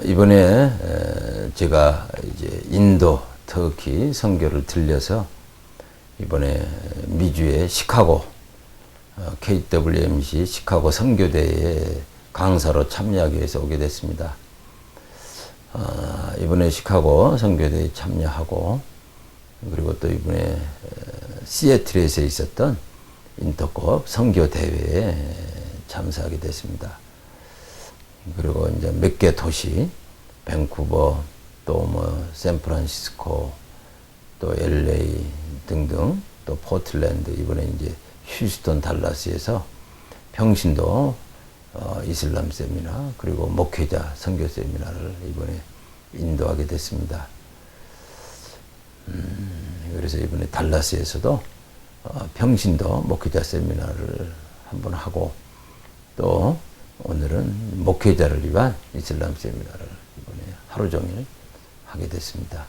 이번에 제가 이제 인도, 터키 선교를 들려서 이번에 미주의 시카고 KWMC 시카고 선교대에 강사로 참여하기 위해서 오게 됐습니다. 이번에 시카고 선교대에 참여하고 그리고 또 이번에 시애틀에서 있었던 인터컵 선교대회에 참석하게 됐습니다. 그리고 이제 몇 개 도시, 밴쿠버, 또 뭐 샌프란시스코, 또 LA 등등, 또 포틀랜드, 이번에 이제 휴스턴, 달라스에서 평신도 이슬람 세미나, 그리고 목회자 선교 세미나를 이번에 인도하게 됐습니다. 그래서 이번에 달라스에서도 평신도 목회자 세미나를 한번 하고, 또 오늘은 목회자를 위한 이슬람 세미나를 이번에 하루 종일 하게 됐습니다.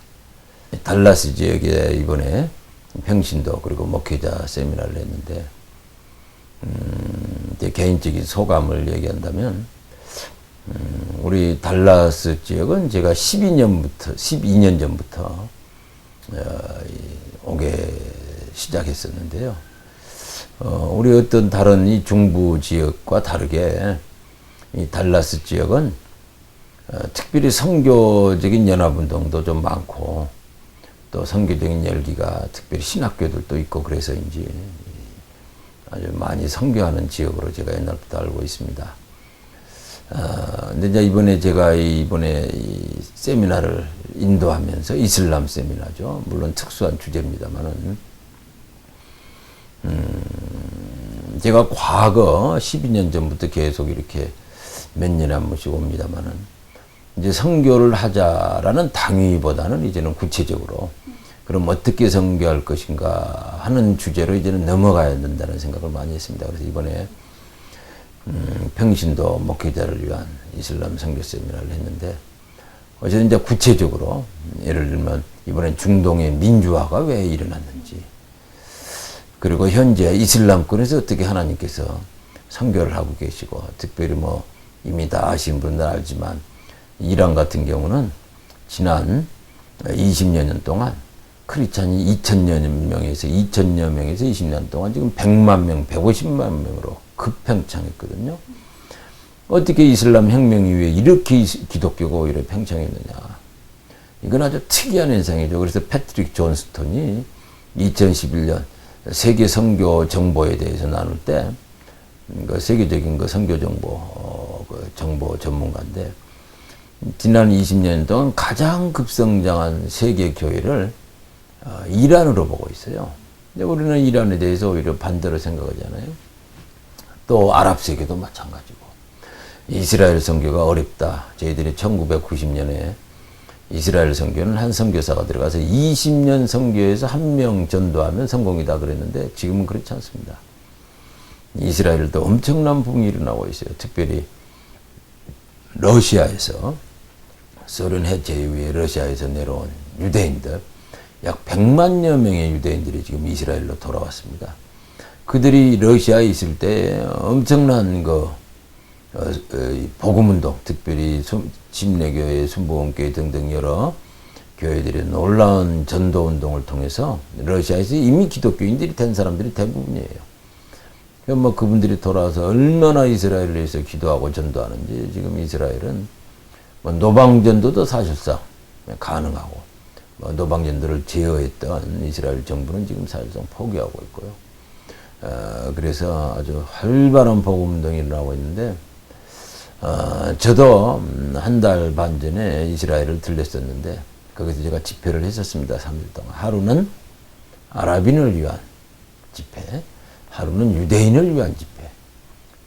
달라스 지역에 이번에 평신도 그리고 목회자 세미나를 했는데, 제 개인적인 소감을 얘기한다면, 우리 달라스 지역은 제가 12년 전부터 오게 시작했었는데요. 우리 어떤 다른 이 중부 지역과 다르게 이 달라스 지역은 특별히 선교적인 연합운동도 좀 많고, 또 선교적인 열기가 특별히 신학교들도 있고, 그래서인지 아주 많이 선교하는 지역으로 제가 옛날부터 알고 있습니다. 근데 이제 이번에 제가 이번에 이 세미나를 인도하면서, 이슬람 세미나죠. 물론 특수한 주제입니다만은, 제가 과거 12년 전부터 계속 이렇게 몇 년에 한 번씩 옵니다만은, 이제 선교를 하자라는 당위보다는 이제는 구체적으로 그럼 어떻게 선교할 것인가 하는 주제로 이제는 넘어가야 된다는 생각을 많이 했습니다. 그래서 이번에 평신도 목회자를 위한 이슬람 선교 세미나를 했는데, 어쨌든 이제 구체적으로 예를 들면 이번엔 중동의 민주화가 왜 일어났는지, 그리고 현재 이슬람권에서 어떻게 하나님께서 선교를 하고 계시고, 특별히 뭐 이미 다 아시는 분들 알지만 이란 같은 경우는 지난 20여 년 동안 크리스찬이 2,000여 명에서 20년 동안 지금 100만 명, 150만 명으로 급팽창했거든요. 어떻게 이슬람 혁명 이후에 이렇게 기독교가 오히려 팽창했느냐. 이건 아주 특이한 현상이죠. 그래서 패트릭 존스턴이 2011년 세계 선교 정보에 대해서 나눌 때, 그 세계적인 그 선교 정보, 그 정보 전문가인데, 지난 20년 동안 가장 급성장한 세계 교회를 이란으로 보고 있어요. 근데 우리는 이란에 대해서 오히려 반대로 생각하잖아요. 또 아랍 세계도 마찬가지고. 이스라엘 선교가 어렵다. 저희들이 1990년에 이스라엘 선교는 한 선교사가 들어가서 20년 선교에서 한 명 전도하면 성공이다 그랬는데, 지금은 그렇지 않습니다. 이스라엘도 엄청난 붕이 일어나고 있어요. 특별히 러시아에서, 소련 해체 이후에 러시아에서 내려온 유대인들, 약 100만여 명의 유대인들이 지금 이스라엘로 돌아왔습니다. 그들이 러시아에 있을 때 엄청난 복음운동, 특별히 침례교회, 순복음교회 등등 여러 교회들의 놀라운 전도운동을 통해서 러시아에서 이미 기독교인들이 된 사람들이 대부분이에요. 뭐 그분들이 돌아와서 얼마나 이스라엘을 위해서 기도하고 전도하는지, 지금 이스라엘은 뭐 노방전도도 사실상 가능하고, 뭐 노방전도를 제어했던 이스라엘 정부는 지금 사실상 포기하고 있고요. 그래서 아주 활발한 복음운동이 일어나고 있는데, 저도 한 달 반 전에 이스라엘을 들렸었는데, 거기서 제가 집회를 했었습니다. 3일 동안. 하루는 아랍인을 위한 집회, 하루는 유대인을 위한 집회,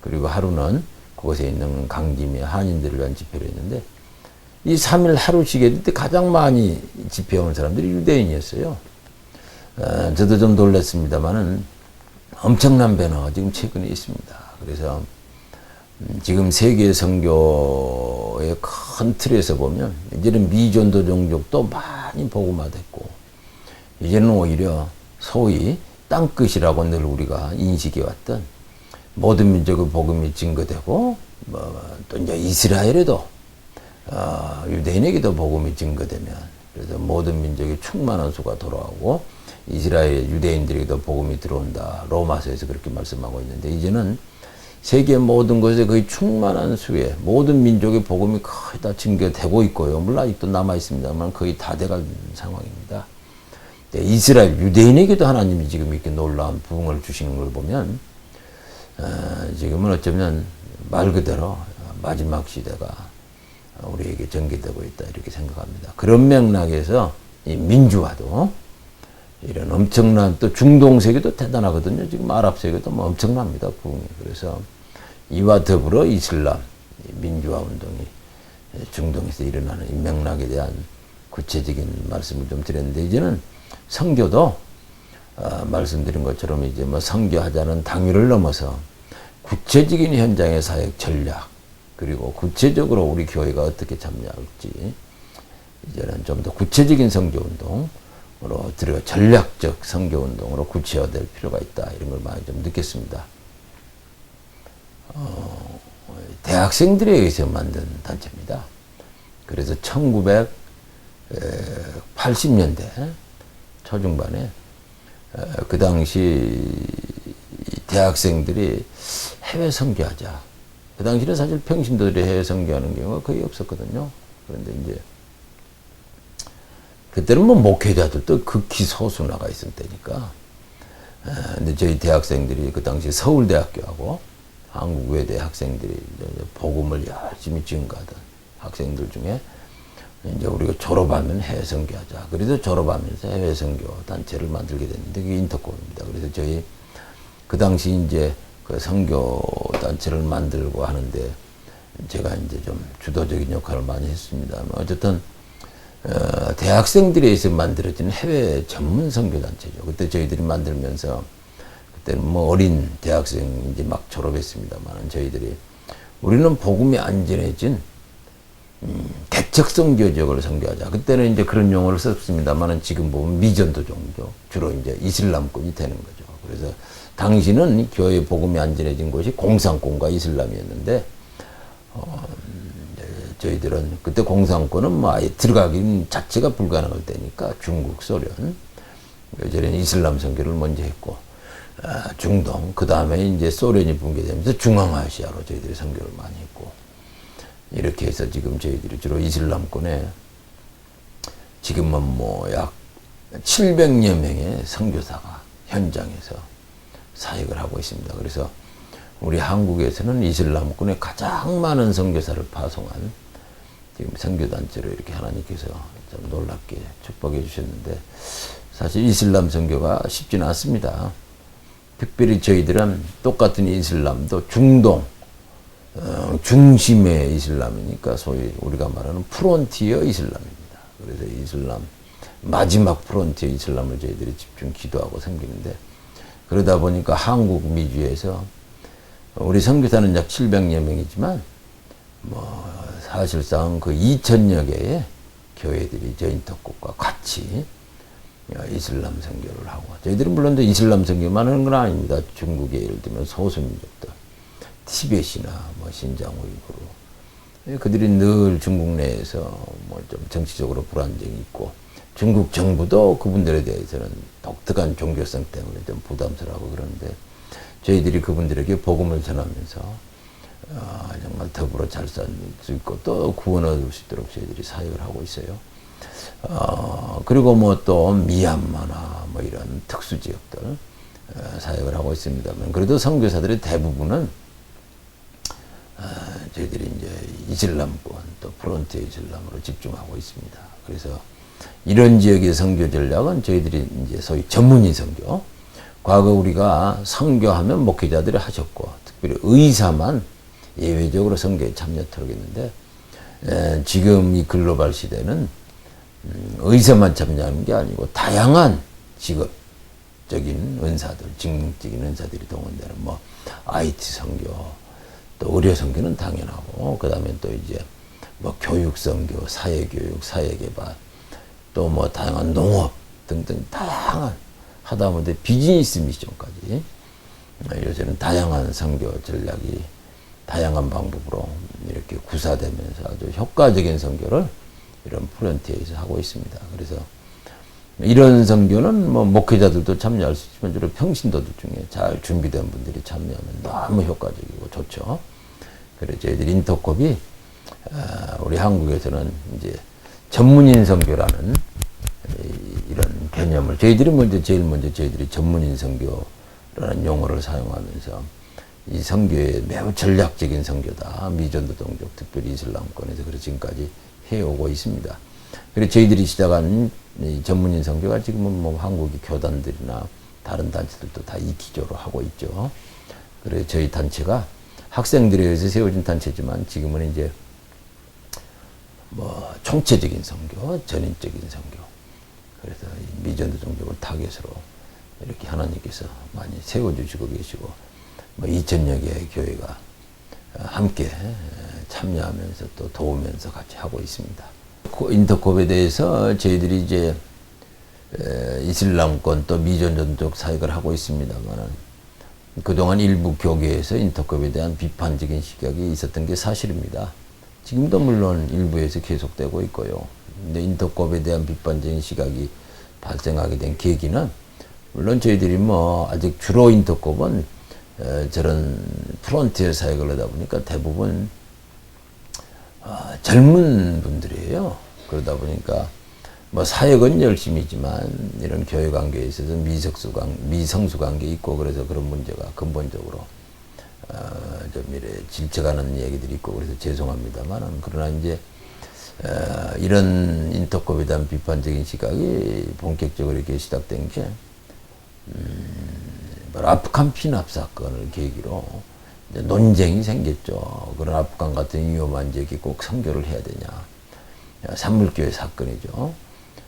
그리고 하루는 그곳에 있는 강김의 한인들을 위한 집회를 했는데, 이 3일 하루씩 했을 때 가장 많이 집회해 온 사람들이 유대인이었어요. 저도 좀 놀랐습니다만은 엄청난 변화가 지금 최근에 있습니다. 그래서 지금 세계 선교의 큰 틀에서 보면 이제는 미전도 종족도 많이 복음화됐고, 이제는 오히려 소위 땅끝이라고 늘 우리가 인식해 왔던 모든 민족의 복음이 증거되고, 또 이제 이스라엘에도 유대인에게도 복음이 증거되면, 그래서 모든 민족이 충만한 수가 돌아오고 이스라엘 유대인들에게도 복음이 들어온다. 로마서에서 그렇게 말씀하고 있는데, 이제는 세계 모든 곳에 거의 충만한 수의 모든 민족의 복음이 거의 다 증거되고 있고요. 물론 아직도 남아 있습니다만 거의 다 돼갈 상황입니다. 이스라엘 유대인에게도 하나님이 지금 이렇게 놀라운 부흥을 주시는 걸 보면, 지금은 어쩌면 말 그대로 마지막 시대가 우리에게 전개되고 있다, 이렇게 생각합니다. 그런 맥락에서 이 민주화도 이런 엄청난, 또 중동 세계도 대단하거든요. 지금 아랍 세계도 뭐 엄청납니다, 부흥이. 그래서 이와 더불어 이슬람 민주화 운동이 중동에서 일어나는 이 맥락에 대한 구체적인 말씀을 좀 드렸는데, 이제는 선교도 말씀드린 것처럼 이제 뭐 선교하자는 당위를 넘어서 구체적인 현장의 사역 전략, 그리고 구체적으로 우리 교회가 어떻게 참여할지, 이제는 좀 더 구체적인 선교 운동으로 들어가 전략적 선교 운동으로 구체화될 필요가 있다, 이런 걸 많이 좀 느꼈습니다. 대학생들에 의해서 만든 단체입니다. 그래서 1980년대 초중반에 그 당시 대학생들이 해외 선교하자. 그 당시는 사실 평신도들이 해외 선교하는 경우가 거의 없었거든요. 그런데 이제 그때는 뭐 목회자들도 극히 소수 나가 있을 때니까. 근데 저희 대학생들이 그 당시 서울대학교하고 한국외대 학생들이 복음을 열심히 증거하던 학생들 중에 이제 우리가 졸업하면 해외 선교하자. 그래서 졸업하면서 해외 선교 단체를 만들게 됐는데, 그게 인터콤입니다. 그래서 저희 그 당시 이제 그 선교 단체를 만들고 하는데 제가 이제 좀 주도적인 역할을 많이 했습니다. 어쨌든 대학생들에 의해서 만들어진 해외 전문 선교 단체죠. 그때 저희들이 만들면서, 그때는 뭐 어린 대학생 이제 막 졸업했습니다만, 저희들이 우리는 복음이 안전해진 개척 선교 지역을 선교하자. 그때는 이제 그런 용어를 썼습니다만, 지금 보면 미전도 종교, 주로 이제 이슬람권이 되는 거죠. 그래서 당시는 교회 복음이 안전해진 곳이 공산권과 이슬람이었는데, 저희들은 그때 공산권은 뭐 아예 들어가긴 자체가 불가능할 때니까 중국, 소련, 저런 이슬람 선교를 먼저 했고, 중동, 그 다음에 이제 소련이 붕괴되면서 중앙아시아로 저희들이 선교를 많이 했고, 이렇게 해서 지금 저희들이 주로 이슬람권에 지금은 뭐 약 700여 명의 선교사가 현장에서 사역을 하고 있습니다. 그래서 우리 한국에서는 이슬람권에 가장 많은 선교사를 파송한 지금 선교단체로 이렇게 하나님께서 좀 놀랍게 축복해 주셨는데, 사실 이슬람 선교가 쉽지는 않습니다. 특별히 저희들은 똑같은 이슬람도 중동, 중심의 이슬람이니까 소위 우리가 말하는 프론티어 이슬람입니다. 그래서 이슬람, 마지막 프론티어 이슬람을 저희들이 집중 기도하고 섬기는데, 그러다 보니까 한국 미주에서 우리 선교사는 약 700여 명이지만, 뭐, 사실상 그 2000여 개의 교회들이 저 인터콕과 같이 이슬람 선교를 하고, 저희들은 물론 이슬람 선교만 하는 건 아닙니다. 중국의 예를 들면 소수민족들, 티벳이나 뭐 신장 우이구르, 그들이 늘 중국 내에서 뭐 좀 정치적으로 불안정이 있고, 중국 정부도 그분들에 대해서는 독특한 종교성 때문에 좀 부담스러워하고 그러는데, 저희들이 그분들에게 복음을 전하면서 정말 더불어 잘 살 수 있고 또 구원 얻을 수 있도록 저희들이 사역을 하고 있어요. 그리고 뭐 또 미얀마나 뭐 이런 특수 지역들 사역을 하고 있습니다만, 그래도 선교사들의 대부분은 저희들이 이제 이슬람권 또 프론트 이슬람으로 집중하고 있습니다. 그래서 이런 지역의 선교 전략은 저희들이 이제 소위 전문인 선교, 과거 우리가 선교하면 목회자들이 하셨고, 특별히 의사만 예외적으로 선교에 참여토록 했는데, 지금 이 글로벌 시대는 의사만 참여하는 게 아니고 다양한 직업적인 은사들, 직능적인 은사들이 동원되는 뭐 IT 선교, 또 의료 선교는 당연하고, 그 다음에 또 이제 뭐 교육 선교, 사회교육, 사회개발, 또 뭐 다양한 농업 등등 다양한, 하다못해 비즈니스 미션까지 요새는 다양한 선교 전략이 다양한 방법으로 이렇게 구사되면서 아주 효과적인 선교를 이런 프론티어에서 하고 있습니다. 그래서 이런 선교는 뭐 목회자들도 참여할 수 있지만 주로 평신도들 중에 잘 준비된 분들이 참여하면 너무 효과적이고 좋죠. 그래서 저희들 인터콥이 우리 한국에서는 이제 전문인 선교라는 이런 개념을 저희들이 제일 먼저 저희들이 전문인 선교라는 용어를 사용하면서 이 선교의 매우 전략적인 선교다. 미전도 동족, 특별히 이슬람권에서 그래서 지금까지 해오고 있습니다. 그래서 저희들이 시작한 이 전문인 선교가 지금은 뭐 한국의 교단들이나 다른 단체들도 다 이 기조로 하고 있죠. 그래서 저희 단체가 학생들에 의해서 세워진 단체지만 지금은 이제 뭐 총체적인 선교, 전인적인 선교. 그래서 이 미전도 종족을 타겟으로 이렇게 하나님께서 많이 세워주시고 계시고 뭐 2,000여 개의 교회가 함께 참여하면서 또 도우면서 같이 하고 있습니다. 인터콥에 대해서 저희들이 이제 이슬람권 또 미전도적 사역을 하고 있습니다만 그동안 일부 교계에서 인터콥에 대한 비판적인 시각이 있었던 게 사실입니다. 지금도 물론 일부에서 계속되고 있고요. 근데 인터콥에 대한 비판적인 시각이 발생하게 된 계기는 물론 저희들이 뭐 아직 주로 인터콥은 저런 프론티어 사역을 하다 보니까 대부분 젊은 분들이에요. 그러다 보니까 뭐 사역은 열심히지만 이런 교회 관계에 있어서 미성수 관계 있고 그래서 그런 문제가 근본적으로 좀 이래 질척하는 얘기들이 있고 그래서 죄송합니다만 그러나 이제 이런 인터콥에 대한 비판적인 시각이 본격적으로 이렇게 시작된 게 바로 아프간 피납 사건을 계기로 이제 논쟁이 생겼죠. 그런 아프간 같은 위험한 지역이 꼭 선교를 해야 되냐. 산물교회 사건이죠.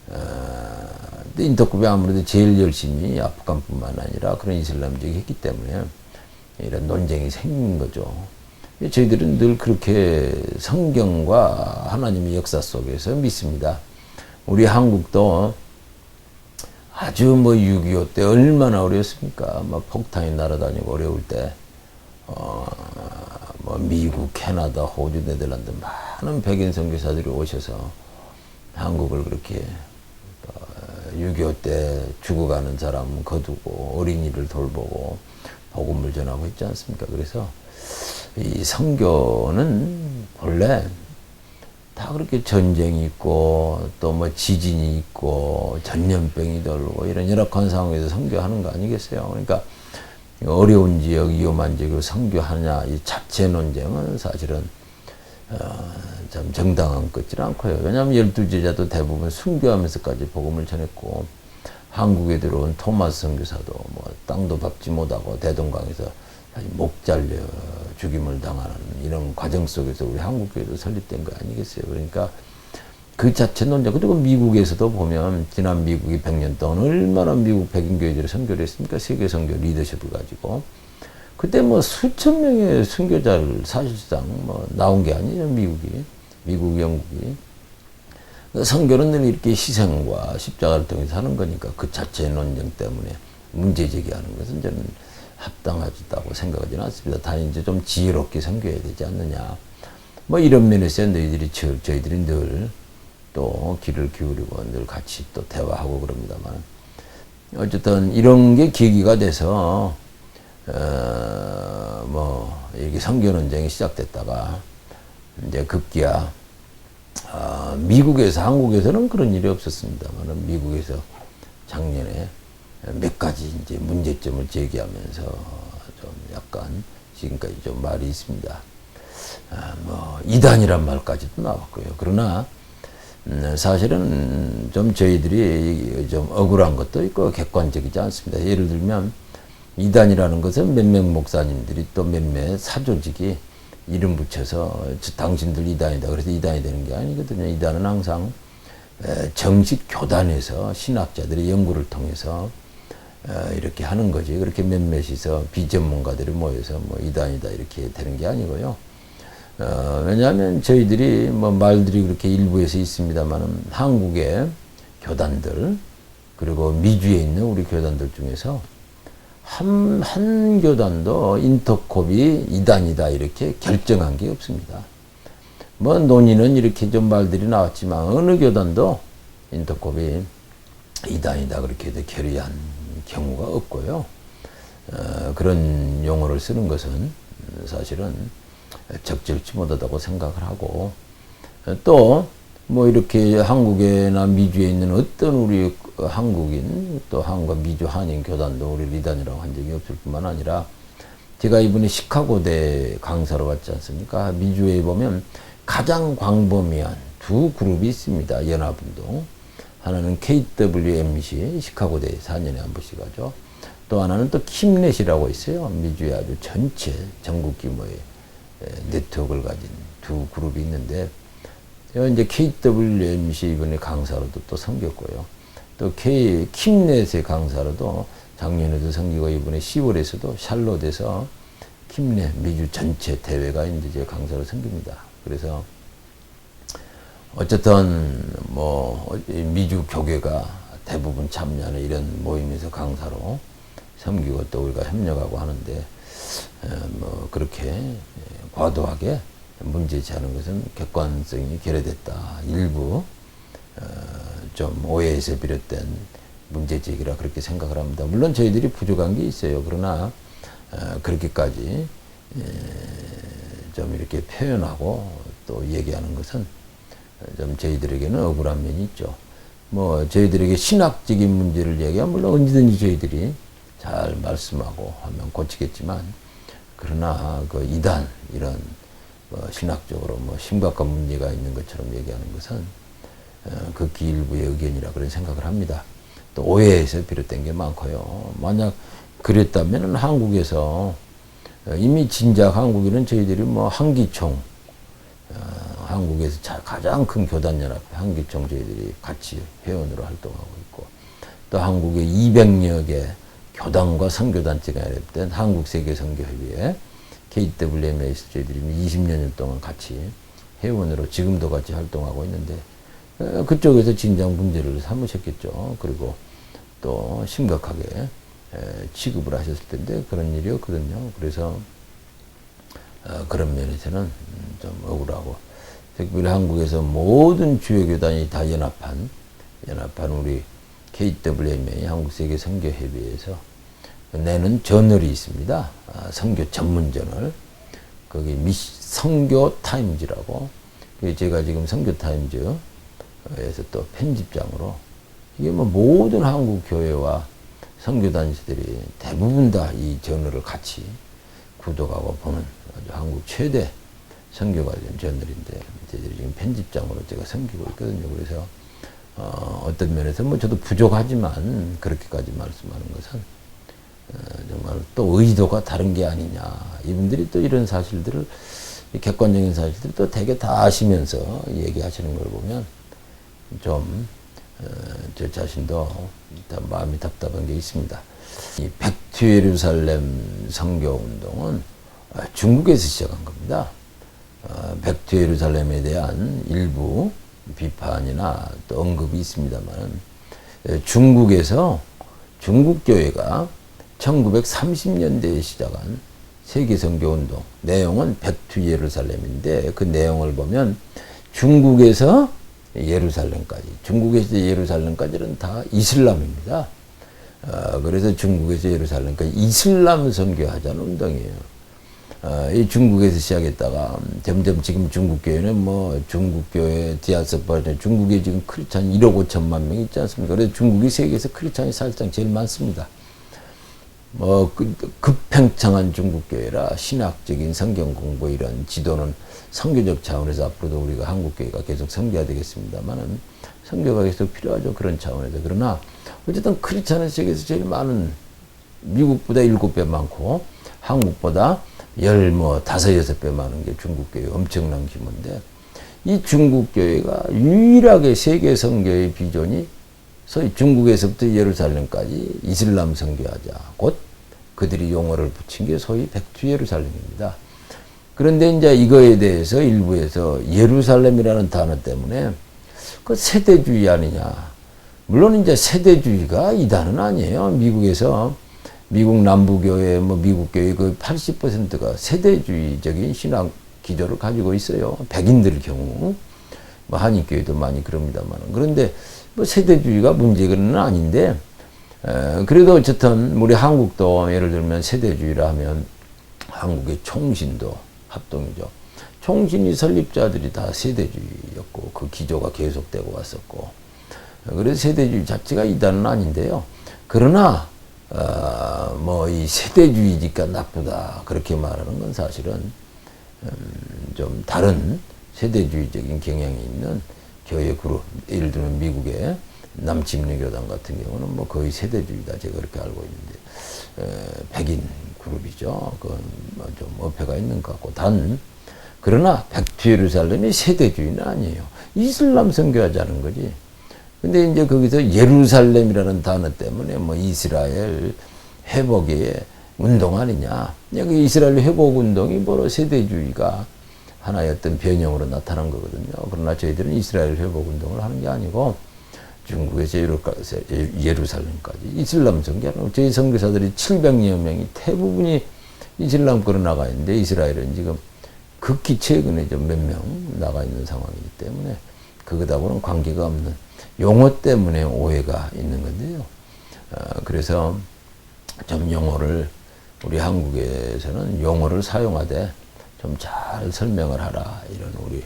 근데 인터콥이 아무래도 제일 열심히 아프간뿐만 아니라 그런 이슬람 지역이 했기 때문에 이런 논쟁이 생긴 거죠. 저희들은 늘 그렇게 성경과 하나님의 역사 속에서 믿습니다. 우리 한국도 아주 뭐 6.25 때 얼마나 어려웠습니까? 막 폭탄이 날아다니고 어려울 때, 뭐 미국, 캐나다, 호주, 네덜란드 많은 백인 선교사들이 오셔서 한국을 그렇게 6.25 때 죽어가는 사람 거두고 어린이를 돌보고 복음을 전하고 있지 않습니까? 그래서 이 선교는 본래 다 그렇게 전쟁이 있고 또 뭐 지진이 있고 전염병이 돌고 이런 열악한 상황에서 선교하는 거 아니겠어요? 그러니까 어려운 지역, 위험한 지역을 선교하냐 이 자체 논쟁은 사실은 참 정당한 것 같지 않고요. 왜냐하면 12제자도 대부분 순교하면서까지 복음을 전했고 한국에 들어온 토마스 선교사도 뭐 땅도 밟지 못하고 대동강에서 목 잘려 죽임을 당하는 이런 과정 속에서 우리 한국교회도 설립된 거 아니겠어요. 그러니까 그 자체 논쟁. 그리고 미국에서도 보면 지난 미국이 100년 동안 얼마나 미국 백인교회들이 선교를 했습니까? 세계 선교 리더십을 가지고. 그때 뭐 수천 명의 선교자를 사실상 뭐 나온 게 아니에요. 미국, 영국이. 선교는 늘 이렇게 희생과 십자가를 통해서 하는 거니까 그 자체의 논쟁 때문에 문제 제기하는 것은 저는 합당하다고 생각하지는 않습니다. 다만 이제 좀 지혜롭게 선교해야 되지 않느냐. 뭐 이런 면에서 저희들이 늘 또 귀를 기울이고 늘 같이 또 대화하고 그럽니다만 어쨌든 이런 게 계기가 돼서 뭐 이렇게 선교 논쟁이 시작됐다가 이제 급기야 미국에서 한국에서는 그런 일이 없었습니다만 미국에서 작년에 몇 가지 이제 문제점을 제기하면서 좀 약간 지금까지 좀 말이 있습니다. 뭐 이단이란 말까지도 나왔고요. 그러나 사실은 좀 저희들이 좀 억울한 것도 있고 객관적이지 않습니다. 예를 들면 이단이라는 것은 몇몇 목사님들이 또 몇몇 사조직이 이름 붙여서 당신들 이단이다. 그래서 이단이 되는 게 아니거든요. 이단은 항상 정식 교단에서 신학자들의 연구를 통해서 이렇게 하는 거지. 그렇게 몇몇이서 비전문가들이 모여서 뭐 이단이다 이렇게 되는 게 아니고요. 왜냐하면 저희들이 뭐 말들이 그렇게 일부에서 있습니다만은 한국의 교단들 그리고 미주에 있는 우리 교단들 중에서 한 교단도 인터콥이 이단이다 이렇게 결정한 게 없습니다. 뭐 논의는 이렇게 좀 말들이 나왔지만 어느 교단도 인터콥이 이단이다 그렇게 결의한 경우가 없고요. 그런 용어를 쓰는 것은 사실은 적절치 못하다고 생각을 하고, 또 뭐 이렇게 한국에나 미주에 있는 어떤 우리 한국인 또 한국과 미주 한인 교단도 우리 이단이라고 한 적이 없을 뿐만 아니라, 제가 이번에 시카고대 강사로 왔지 않습니까? 미주에 보면 가장 광범위한 두 그룹이 있습니다. 연합운동. 하나는 KWMC, 시카고대에 4년에 한 번씩 하죠. 또 하나는 또 킴넷이라고 있어요. 미주의 아주 전체 전국 규모의 네트워크를 가진 두 그룹이 있는데, 이제 KWMC 이번에 강사로도 또 섬겼고요. 또 킴넷의 강사로도 작년에도 섬기고 이번에 10월에서도 샬롯에서 킴넷 미주 전체 대회가 이제 제 강사로 섬깁니다. 그래서 어쨌든 뭐 미주 교계가 대부분 참여하는 이런 모임에서 강사로 섬기고 또 우리가 협력하고 하는데, 뭐 그렇게 과도하게 문제 제하는 것은 객관성이 결여됐다. 일부 좀 오해에서 비롯된 문제제기라 그렇게 생각을 합니다. 물론 저희들이 부족한 게 있어요. 그러나 그렇게까지 좀 이렇게 표현하고 또 얘기하는 것은 좀 저희들에게는 억울한 면이 있죠. 뭐 저희들에게 신학적인 문제를 얘기하면 물론 언제든지 저희들이 잘 말씀하고 하면 고치겠지만, 그러나 그 이단 이런 뭐 신학적으로 뭐 심각한 문제가 있는 것처럼 얘기하는 것은 극히 일부의 의견이라 그런 생각을 합니다. 또 오해에서 비롯된 게 많고요. 만약 그랬다면 한국에서 이미 진작 한국에는 저희들이 뭐 한기총, 한국에서 가장 큰 교단연합 한기총 저희들이 같이 회원으로 활동하고 있고, 또 한국의 200여 개 교단과 선교단체가 연합된 한국세계선교협의회 KWM에서 저희들이 20년 동안 같이 회원으로 지금도 같이 활동하고 있는데, 그쪽에서 진작 문제를 삼으셨겠죠. 그리고 또 심각하게 취급을 하셨을 텐데 그런 일이 없거든요. 그래서 그런 면에서는 좀 억울하고, 특별히 한국에서 모든 주요 교단이 다 연합한 우리 KWMA 한국세계선교협의회에서 내는 저널이 있습니다. 선교 전문 저널. 거기 선교 타임즈라고. 제가 지금 선교 타임즈에서 또 편집장으로, 이게 뭐 모든 한국 교회와 선교 단체들이 대부분 다 이 저널을 같이 구독하고 보는 아주 한국 최대 선교 관련 저널인데, 저희들이 지금 편집장으로 제가 섬기고 있거든요. 그래서 어떤 면에서 뭐 저도 부족하지만 그렇게까지 말씀하는 것은 정말 또 의도가 다른 게 아니냐. 이분들이 또 이런 사실들을, 객관적인 사실들을 또 되게 다 아시면서 얘기하시는 걸 보면 좀 저 자신도 마음이 답답한 게 있습니다. 이 백투 예루살렘 선교 운동은 중국에서 시작한 겁니다. 백투 예루살렘에 대한 일부 비판이나 또 언급이 있습니다만, 중국에서 중국교회가 1930년대에 시작한 세계선교운동, 내용은 백투 예루살렘인데 그 내용을 보면 중국에서 예루살렘까지는 다 이슬람입니다. 그래서 중국에서 예루살렘까지 이슬람 선교하자는 운동이에요. 이 중국에서 시작했다가 점점 지금 중국교회는 뭐 중국교회 디아스포라, 중국에 지금 크리스찬 1억 5천만 명 있지 않습니까? 그래서 중국이 세계에서 크리스찬이 사실상 제일 많습니다. 뭐 급팽창한 중국교회라 신학적인 성경 공부 이런 지도는 선교적 차원에서 앞으로도 우리가 한국교회가 계속 섬겨야 되겠습니다만은 선교가 계속 필요하죠. 그런 차원에서. 그러나 어쨌든 크리스찬은 세계에서 제일 많은, 미국보다 7배 많고 한국보다 5, 6배 많은 게 중국교회, 엄청난 규모인데, 이 중국교회가 유일하게 세계 선교의 비전이 소위 중국에서부터 예루살렘까지 이슬람 선교하자. 곧 그들이 용어를 붙인 게 소위 백투 예루살렘입니다. 그런데 이제 이거에 대해서 일부에서 예루살렘이라는 단어 때문에 그 세대주의 아니냐. 물론 이제 세대주의가 이단은 아니에요. 미국에서 미국 남부교회, 뭐 미국 교회 그 80%가 세대주의적인 신앙 기조를 가지고 있어요. 백인들 경우. 뭐 한인교회도 많이 그럽니다만. 그런데 뭐 세대주의가 문제는 아닌데, 그래도 어쨌든 우리 한국도 예를 들면 세대주의라 하면 한국의 총신도 합동이죠. 총신이 설립자들이 다 세대주의였고 그 기조가 계속되고 왔었고, 그래서 세대주의 자체가 이단은 아닌데요. 그러나 뭐 이 세대주의니까 나쁘다 그렇게 말하는 건 사실은 좀 다른 세대주의적인 경향이 있는 교회 그룹, 예를 들면 미국의 남침례교단 같은 경우는 뭐 거의 세대주의다 제가 그렇게 알고 있는데, 백인 그룹이죠. 그건 좀 어폐가 있는 것 같고, 그러나 백투예루살렘이 세대주의는 아니에요. 이슬람 선교하자는 거지. 근데 이제 거기서 예루살렘이라는 단어 때문에 뭐 이스라엘 회복의 운동 아니냐. 여기 이스라엘 회복 운동이 바로 세대주의가 하나의 어떤 변형으로 나타난 거거든요. 그러나 저희들은 이스라엘 회복 운동을 하는 게 아니고 중국에서 예루살렘까지 이슬람 선교하는, 저희 선교사들이 700여 명이 대부분이 이슬람권으로 나가 있는데 이스라엘은 지금 극히 최근에 좀 몇 명 나가 있는 상황이기 때문에 그거하고는 관계가 없는 용어 때문에 오해가 있는 건데요. 그래서 좀 용어를 우리 한국에서는 용어를 사용하되 좀 잘 설명을 하라 이런 우리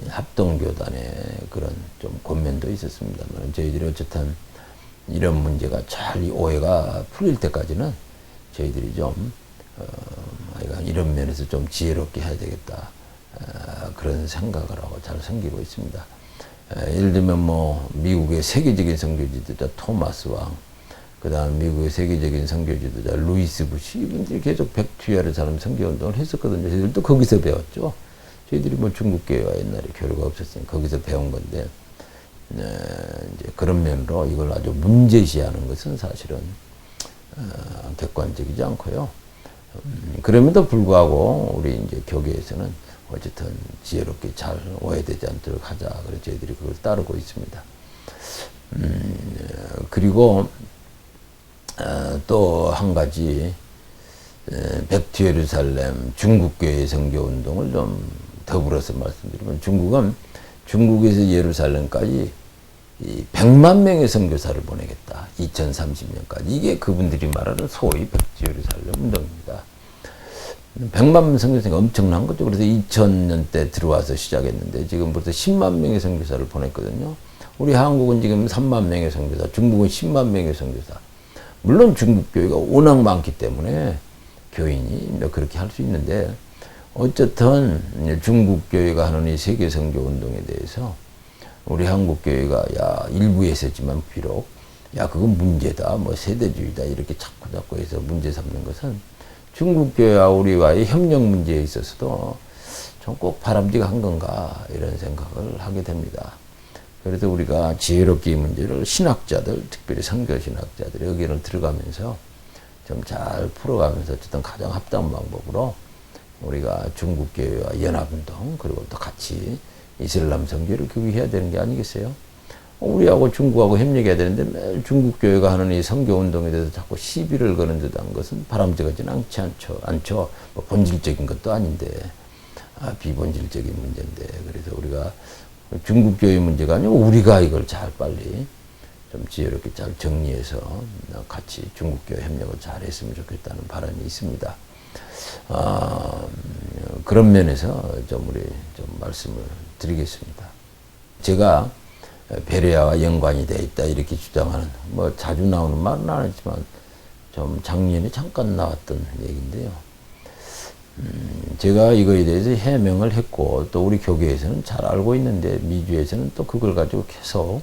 합동교단의 그런 좀 권면도 있었습니다만 저희들이 어쨌든 이런 문제가 잘 오해가 풀릴 때까지는 저희들이 좀 이런 면에서 좀 지혜롭게 해야 되겠다 그런 생각을 하고 잘 섬기고 있습니다. 예를 들면 뭐 미국의 세계적인 선교 지도자 토마스 왕, 그 다음 미국의 세계적인 선교 지도자 루이스 부시, 이분들이 계속 백투예루살렘 선교 운동을 했었거든요. 저희들도 거기서 배웠죠. 저희들이 뭐 중국교회와 옛날에 교류가 없었으니 거기서 배운 건데, 이제 그런 면으로 이걸 아주 문제시하는 것은 사실은 객관적이지 않고요. 그럼에도 불구하고 우리 이제 교계에서는 어쨌든 지혜롭게 잘 오해되지 않도록 하자. 그래서 저희들이 그걸 따르고 있습니다. 그리고 또 한 가지 백투예루살렘 중국교회 선교 운동을 좀 더불어서 말씀드리면, 중국에서 예루살렘까지 100만 명의 선교사를 보내겠다. 2030년까지. 이게 그분들이 말하는 소위 백투예루살렘 운동입니다. 100만 선교사가 엄청난 거죠. 그래서 2000년대 들어와서 시작했는데 지금 벌써 10만 명의 선교사를 보냈거든요. 우리 한국은 지금 3만 명의 선교사, 중국은 10만 명의 선교사. 물론 중국 교회가 워낙 많기 때문에 교인이 그렇게 할 수 있는데, 어쨌든 중국 교회가 하는 이 세계 선교 운동에 대해서 우리 한국 교회가 일부에서지만 비록 그건 문제다, 뭐 세대주의다 이렇게 자꾸 해서 문제 삼는 것은 중국 교회와 우리와의 협력 문제에 있어서도 좀 꼭 바람직한 건가 이런 생각을 하게 됩니다. 그래서 우리가 지혜롭게 이 문제를 신학자들, 특별히 선교 신학자들의 의견을 들어가면서 좀 잘 풀어가면서 어쨌든 가장 합당한 방법으로 우리가 중국 교회와 연합운동, 그리고 또 같이 이슬람 선교를 교육해야 되는 게 아니겠어요? 우리하고 중국하고 협력해야 되는데 매일 중국 교회가 하는 이 선교 운동에 대해서 자꾸 시비를 거는 듯한 것은 바람직하지는 않죠. 뭐 본질적인 것도 아닌데, 비본질적인 문제인데, 그래서 우리가 중국 교회 문제가 아니고 우리가 이걸 잘 빨리 좀 지혜롭게 잘 정리해서 같이 중국 교회 협력을 잘 했으면 좋겠다는 바람이 있습니다. 그런 면에서 우리 좀 말씀을 드리겠습니다. 제가 베레아와 연관이 되어 있다 이렇게 주장하는, 뭐 자주 나오는 말은 아니지만 좀 작년에 잠깐 나왔던 얘기인데요. 제가 이거에 대해서 해명을 했고 또 우리 교계에서는 잘 알고 있는데 미주에서는 또 그걸 가지고 계속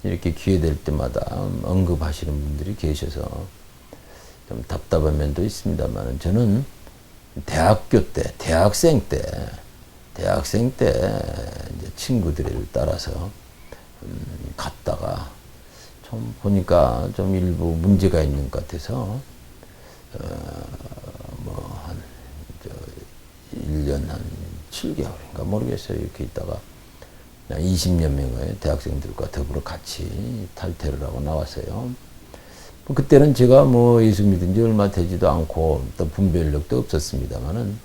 이렇게 기회 될 때마다 언급하시는 분들이 계셔서 좀 답답한 면도 있습니다만, 저는 대학생 때 이제 친구들을 따라서 갔다가 좀 보니까 좀 일부 문제가 있는 것 같아서 뭐 한 1년 한 7개월인가 모르겠어요. 이렇게 있다가 20여 명의 대학생들과 더불어 같이 탈퇴를 하고 나왔어요. 그때는 제가 뭐 예수 믿은 지 얼마 되지도 않고 또 분별력도 없었습니다만은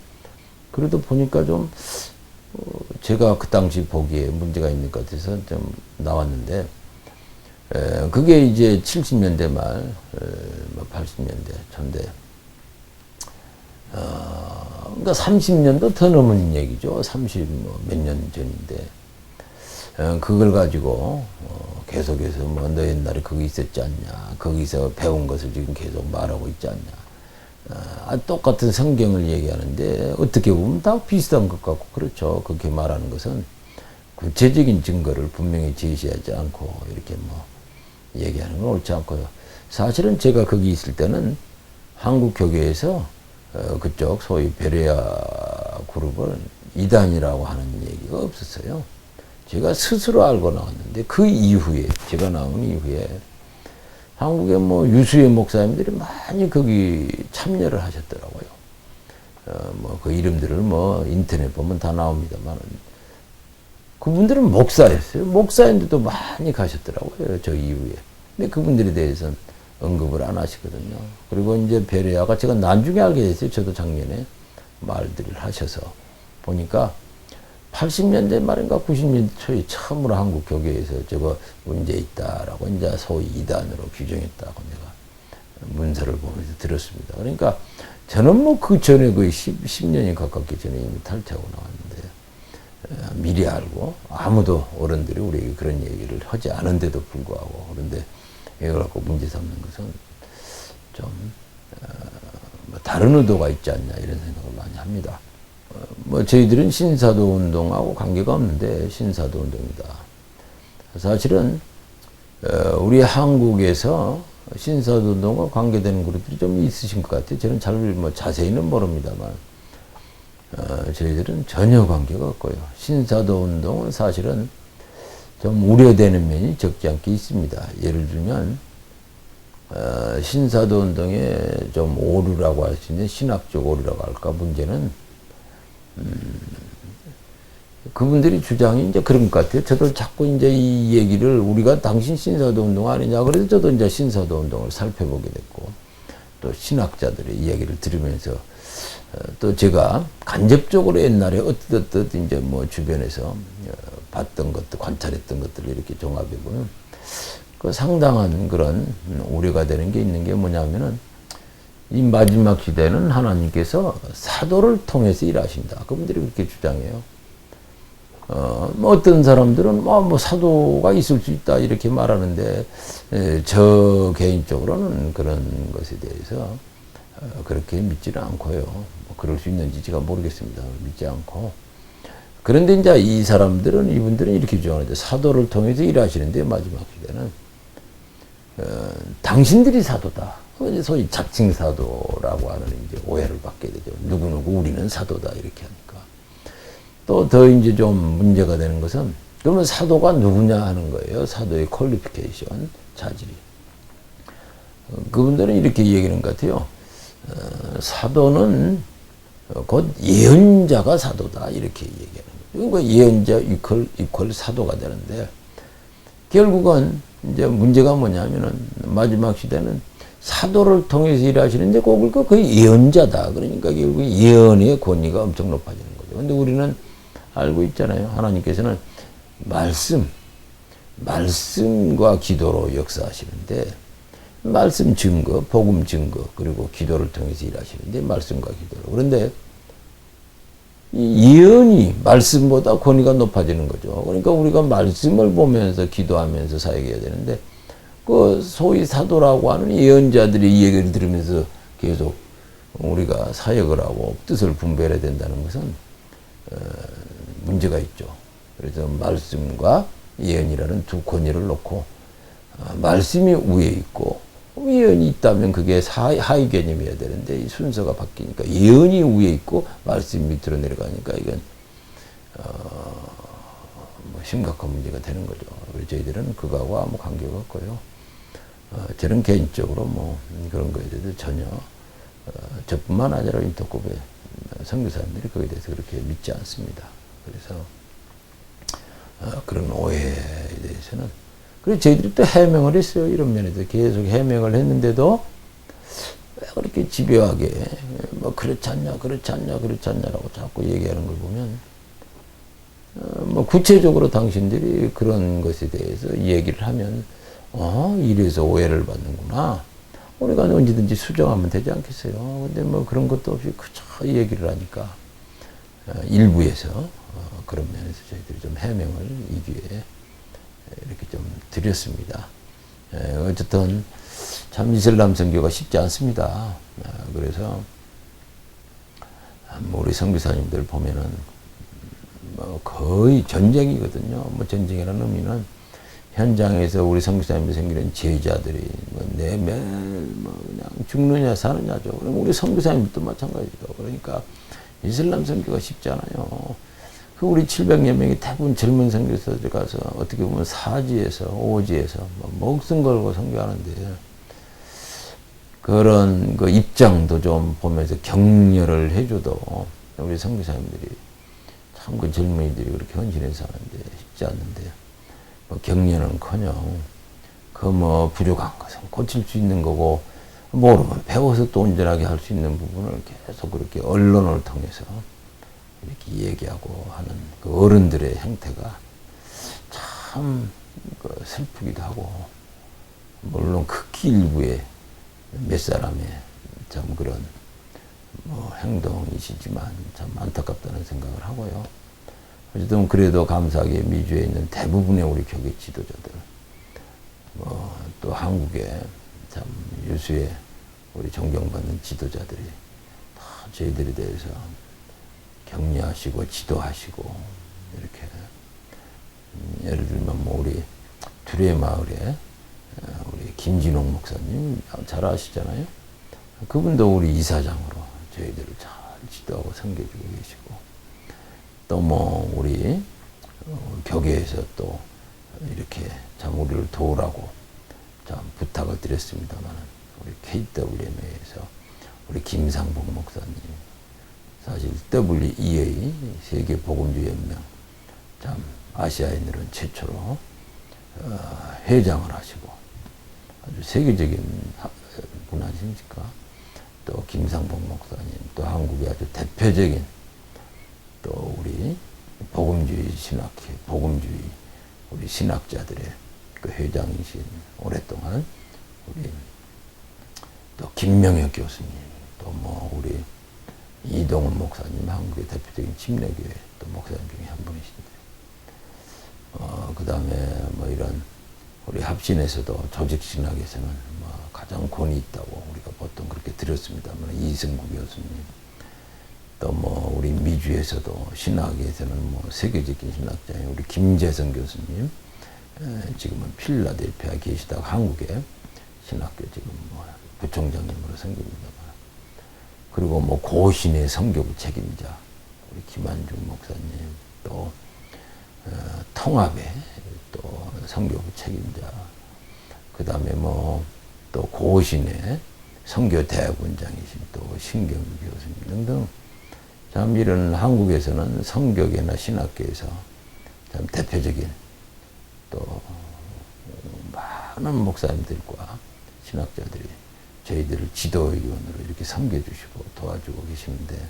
그래도 보니까 좀 제가 그 당시 보기에 문제가 있는 것 같아서 좀 나왔는데 그게 이제 70년대 말 80년대 전대 그러니까 30년도 더 넘은 얘기죠. 30 몇 년 전인데 그걸 가지고 계속해서 뭐 너 옛날에 거기 있었지 않냐, 거기서 배운 것을 지금 계속 말하고 있지 않냐. 똑같은 성경을 얘기하는데 어떻게 보면 다 비슷한 것 같고 그렇죠. 그렇게 말하는 것은 구체적인 증거를 분명히 제시하지 않고 이렇게 뭐 얘기하는 건 옳지 않고요. 사실은 제가 거기 있을 때는 한국 교계에서 그쪽 소위 베레아 그룹을 이단이라고 하는 얘기가 없었어요. 제가 스스로 알고 나왔는데 그 이후에 제가 나온 이후에 한국의 뭐 유수의 목사님들이 많이 거기 참여를 하셨더라고요. 뭐 그 이름들을 뭐 인터넷 보면 다 나옵니다만 그분들은 목사였어요. 목사님들도 많이 가셨더라고요. 저 이후에. 근데 그분들에 대해서는 언급을 안 하시거든요. 그리고 이제 베레아가 제가 나중에 알게 됐어요. 저도 작년에 말들을 하셔서 보니까 80년대 말인가 90년대 초에 처음으로 한국 교계에서 저거 문제 있다라고 이제 소위 이단으로 규정했다고 내가 문서를 보면서 들었습니다. 그러니까 저는 뭐 그 전에 거의 10년이 가깝게 전에 이미 탈퇴하고 나왔는데 미리 알고 아무도 어른들이 우리에게 그런 얘기를 하지 않은데도 불구하고 그런데 이걸 갖고 문제 삼는 것은 좀 뭐 다른 의도가 있지 않냐 이런 생각을 많이 합니다. 뭐 저희들은 신사도 운동하고 관계가 없는데 신사도 운동이다. 사실은 우리 한국에서 신사도 운동과 관계되는 그룹들이 좀 있으신 것 같아요. 저는 잘 뭐 자세히는 모릅니다만 저희들은 전혀 관계가 없고요. 신사도 운동은 사실은 좀 우려되는 면이 적지 않게 있습니다. 예를 들면 신사도 운동의 좀 오류라고 할 수 있는 신학적 오류라고 할까 문제는 그분들이 주장이 이제 그런 것 같아요. 저도 자꾸 이제 이 얘기를 우리가 당신 신사도 운동 아니냐 그래서 저도 이제 신사도 운동을 살펴보게 됐고 또 신학자들의 이야기를 들으면서 또 제가 간접적으로 옛날에 어떻듯 이제 뭐 주변에서 봤던 것들, 관찰했던 것들을 이렇게 종합해 보면 그 상당한 그런 우려가 되는 게 있는 게 뭐냐면은 이 마지막 시대는 하나님께서 사도를 통해서 일하신다. 그분들이 그렇게 주장해요. 뭐 어떤 사람들은 뭐 사도가 있을 수 있다 이렇게 말하는데 저 개인적으로는 그런 것에 대해서 그렇게 믿지는 않고요. 뭐 그럴 수 있는지 제가 모르겠습니다. 믿지 않고. 그런데 이제 이 사람들은 이분들은 이렇게 주장하는데 사도를 통해서 일하시는데 마지막 시대는 당신들이 사도다. 소위 자칭 사도라고 하는 이제 오해를 받게 되죠. 누구누구 우리는 사도다 이렇게 하니까. 또 더 이제 좀 문제가 되는 것은 그러면 사도가 누구냐 하는 거예요. 사도의 퀄리피케이션, 자질이. 그분들은 이렇게 얘기하는 것 같아요. 사도는 곧 예언자가 사도다 이렇게 얘기하는 거예요. 그러니까 예언자 이퀄 사도가 되는데 결국은 이제 문제가 뭐냐면은 마지막 시대는 사도를 통해서 일하시는데 그걸 거의 예언자다. 그러니까 결국 예언의 권위가 엄청 높아지는 거죠. 근데 우리는 알고 있잖아요. 하나님께서는 말씀과 기도로 역사하시는데 말씀 증거, 복음 증거, 그리고 기도를 통해서 일하시는데 말씀과 기도로. 그런데 이 예언이 말씀보다 권위가 높아지는 거죠. 그러니까 우리가 말씀을 보면서 기도하면서 사역해야 되는데 그 소위 사도라고 하는 예언자들이 이 얘기를 들으면서 계속 우리가 사역을 하고 뜻을 분별해야 된다는 것은 문제가 있죠. 그래서 말씀과 예언이라는 두 권위를 놓고 말씀이 위에 있고 예언이 있다면 그게 하위 개념이어야 되는데 이 순서가 바뀌니까 예언이 위에 있고 말씀이 밑으로 내려가니까 이건 뭐 심각한 문제가 되는 거죠. 그래서 저희들은 그거하고 아무 관계가 없고요. 저는 개인적으로 뭐 그런 거에 대해서 전혀 저뿐만 아니라 인터컵의 선교사님들이 거기에 대해서 그렇게 믿지 않습니다. 그래서 그런 오해에 대해서는 그래서 저희들이 또 해명을 했어요. 이런 면에서 계속 해명을 했는데도 왜 그렇게 집요하게 뭐 그렇지 않냐 라고 자꾸 얘기하는 걸 보면 뭐 구체적으로 당신들이 그런 것에 대해서 얘기를 하면 이래서 오해를 받는구나. 우리가 언제든지 수정하면 되지 않겠어요. 근데 뭐 그런 것도 없이 그저 얘기를 하니까 일부에서 그런 면에서 저희들이 좀 해명을 이 기회에 이렇게 좀 드렸습니다. 어쨌든 참 이슬람 선교가 쉽지 않습니다. 그래서 뭐 우리 선교사님들 보면은 뭐 거의 전쟁이거든요. 뭐 전쟁이라는 의미는 현장에서 우리 선교사님들 생기는 제자들이 매일 뭐 그냥 죽느냐 사느냐죠. 그럼 우리 선교사님들도 마찬가지죠. 그러니까 이슬람 선교가 쉽지 않아요. 그 우리 700여 명이 대부분 젊은 선교사들 가서 어떻게 보면 사지에서 오지에서 목숨 걸고 선교하는데 그런 그 입장도 좀 보면서 격려를 해줘도 우리 선교사님들이 참 그 젊은이들이 그렇게 헌신해서 하는데 쉽지 않는데 뭐 격려는커녕 그 뭐 부족한 것은 고칠 수 있는 거고 모르면 배워서 또 온전하게 할 수 있는 부분을 계속 그렇게 언론을 통해서 이렇게 얘기하고 하는 그 어른들의 행태가 참 슬프기도 하고 물론 극히 일부의 몇 사람의 참 그런 뭐 행동이시지만 참 안타깝다는 생각을 하고요. 어쨌든 그래도 감사하게 미주에 있는 대부분의 우리 교계 지도자들 또 한국의 참 유수의 우리 존경받는 지도자들이 다 저희들에 대해서 격려하시고 지도하시고 이렇게 예를 들면 뭐 우리 두레 마을에 우리 김진홍 목사님 잘 아시잖아요. 그분도 우리 이사장으로 저희들을 잘 지도하고 섬겨주고 계시고 또 뭐 우리 교계에서 또 이렇게 참 우리를 도우라고 참 부탁을 드렸습니다만 우리 KWMA에서 우리 김상복 목사님 사실 WEA 세계 복음주의 연맹 참 아시아인들은 최초로 회장을 하시고 아주 세계적인 분 아십니까? 또 김상복 목사님, 또 한국의 아주 대표적인 또 우리 복음주의 신학회, 복음주의 우리 신학자들의 그 회장이신 오랫동안 우리 또 김명혁 교수님, 또 뭐 우리 이동훈 목사님, 한국의 대표적인 침례교회 또 목사님 중에 한 분이신데, 그 다음에 뭐 이런 우리 합신에서도 조직신학에서는 뭐 가장 권위 있다고 우리가 보통 그렇게 들었습니다만 이승구 교수님, 또 뭐 우리 미주에서도 신학에서는 뭐 세계적인 신학자인 우리 김재성 교수님, 지금은 필라델피아에 계시다가 한국의 신학교 지금 뭐 부총장님으로 섬깁니다만, 그리고 뭐 고신의 선교부 책임자 우리 김한중 목사님, 또 통합의 또 선교부 책임자, 그 다음에 뭐 또 고신의 선교대학원장이신 또 신경주 교수님 등등 참 이런 한국에서는 선교계나 신학계에서 참 대표적인 또 많은 목사님들과 신학자들이 저희들을 지도위원으로 이렇게 섬겨주시고 도와주고 계시는데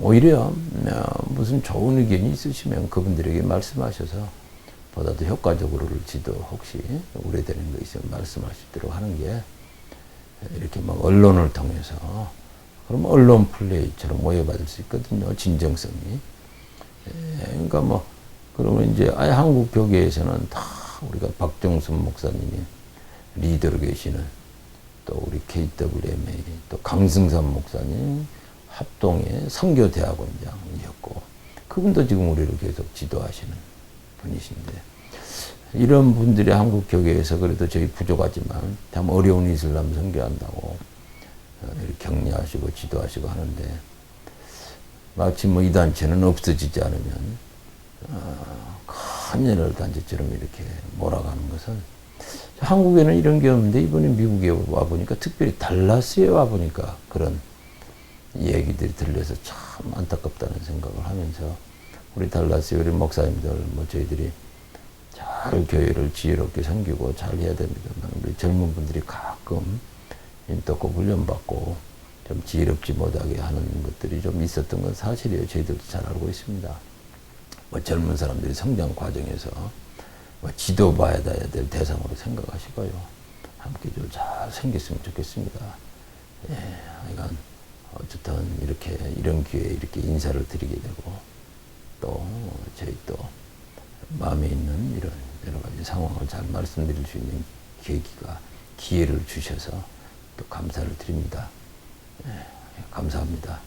오히려 무슨 좋은 의견이 있으시면 그분들에게 말씀하셔서 보다 더 효과적으로 지도 혹시 우려되는 거 있으면 말씀할 수 있도록 하는 게 이렇게 막 언론을 통해서 그러면 언론 플레이처럼 오해받을 수 있거든요. 진정성이. 그러니까 뭐 그러면 이제 아예 한국 교계에서는 다 우리가 박정순 목사님이 리더로 계시는 또 우리 KWMA 또 강승삼 목사님 합동의 선교대학원장이었고 그분도 지금 우리를 계속 지도하시는 분이신데 이런 분들이 한국 교계에서 그래도 저희 부족하지만 참 어려운 이슬람 선교한다고 격려하시고 지도하시고 하는데 마치 뭐 이 단체는 없어지지 않으면 큰 연합 단체처럼 이렇게 몰아가는 것은 한국에는 이런 게 없는데 이번에 미국에 와보니까 특별히 달라스에 와보니까 그런 얘기들이 들려서 참 안타깝다는 생각을 하면서 우리 달라스 우리 목사님들 뭐 저희들이 잘 교회를 지혜롭게 섬기고 잘 해야 됩니다만 우리 젊은 분들이 가끔 또 훈련받고 좀 지혜롭지 못하게 하는 것들이 좀 있었던 건 사실이에요. 저희들도 잘 알고 있습니다. 뭐 젊은 사람들이 성장 과정에서 뭐 지도봐야 될 대상으로 생각하시고요. 함께 좀 잘 생겼으면 좋겠습니다. 예, 하여간 어쨌든 이렇게 이런 기회에 이렇게 인사를 드리게 되고 또 저희 또 마음에 있는 이런 여러 가지 상황을 잘 말씀드릴 수 있는 기회를 주셔서 또 감사를 드립니다. 예, 감사합니다.